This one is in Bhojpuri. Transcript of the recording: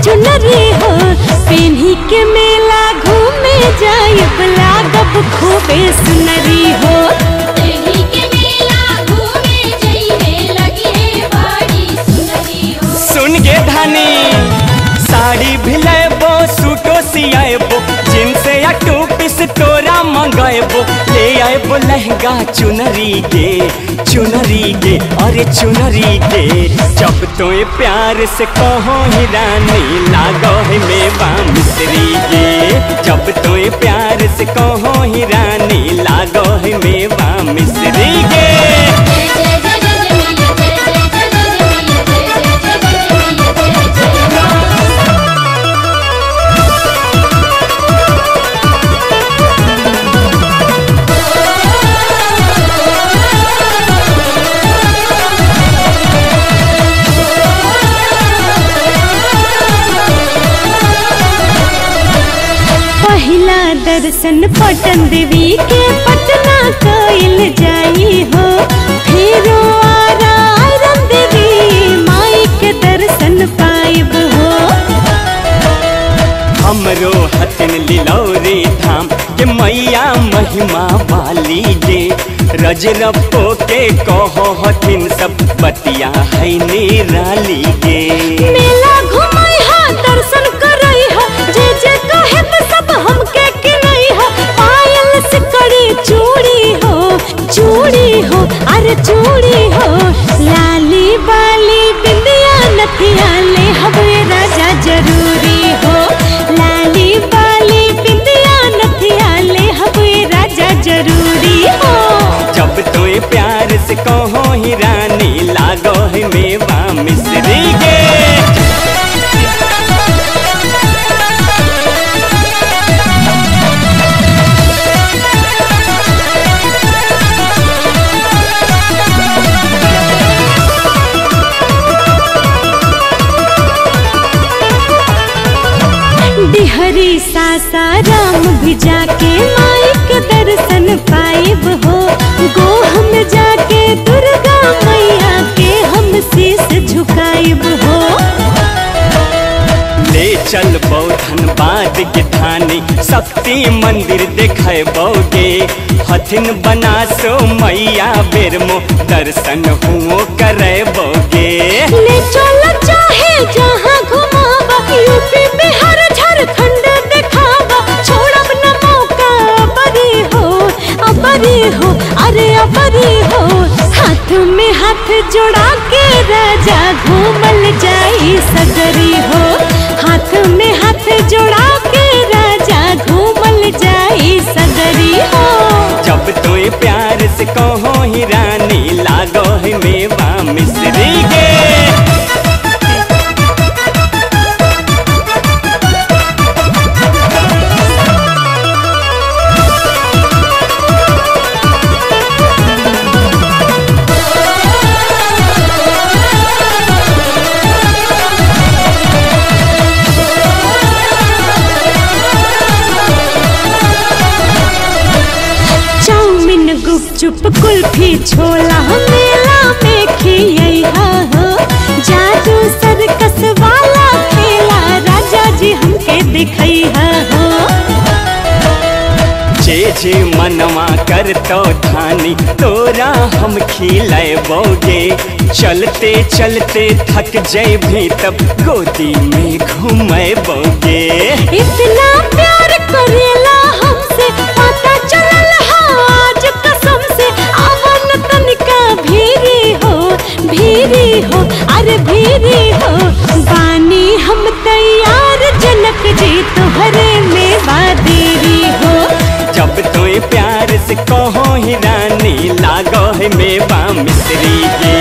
चुनरी हो पेन्ही के मेला घूमे जायब लागब खूबे सुनरी हो। पेन्ही के मेला घूमे जाइबे लगे बड़ी सुनरी हो। सुन गे धानी साड़ी भी लेबो सूटो सियाबो जींस या टू पीस तोरा मंगाबो ले आबो लहंगा चुनरी गे अरे चुनरी गे। जब तो प्यार से कहो ही रानी लागो है मेवा मिश्री गे। जब तो प्यार से कहो ही रानी लागो है मेवा मिश्री गे। पहिला दर्शन पटन देवी के पटना कइल जाई हो। फेरो आयरन देवी माई के दर्शन पाइब हो। हमरो हथिन लिलौरी धाम के मैया महिमा वाली गे। रजरप्पो के कहो हथिन सब बतिया है निराली गे। मेला घुमाई हा दर्शन करई हा जे जे कहे सब हमके किनई हा। पायल सिकड़ी चूड़ी हो अरे चूड़ी हो। लाली बाली बिंदिया नथिया ले हवे राजा जरूरी हो। लाली बाली बिंदिया नथिया ले हवे राजा जरूरी हो। जब तो प्यार से कहो ही रानी लागो है मेवा मिश्री गे। बिहरी सासाराम भी जाके माई के दर्शन पाइब हो। गोह में जाके दुर्गा मैया के हम शीश झुकाइब हो। ले चल धनबाद के धानी शक्ति मंदिर देखेबोगे। हथिन बनासो मैया बेरमो दर्शन हुओ करेबोगे। ले चल चाहे जहाँ घुमावा यूपी बिहार झारखंड दिखावा। छोड़ब न मौका अबरी हो अरे अबरी हो। हाथ में हाथ जोड़ा के राजा घूमल जाई सगरी हो। हाथ में हाथ जोड़ा के राजा घूमल जाई सगरी हो। जब तो प्यार से कहो ही रानी लागो है मेवा मिश्री गे। गुपचुप कुल्फी छोला मेला में खियैहा हो। जादू सर्कस वाला खेला राजा जी हमके दिखैहा हो। जे मनवा करतो धानी तोरा हम खिलाएबोगे। चलते चलते थक जैभी तब गोदी में घुमाएबोगे। इतना प्यार करेला हमसे पता चलल आज कसम से। आवन तनिका भीरी हो अरे भीरी हो। बानी हम तैयार से कहो ही रानी लागो है मेवा मिश्री गे।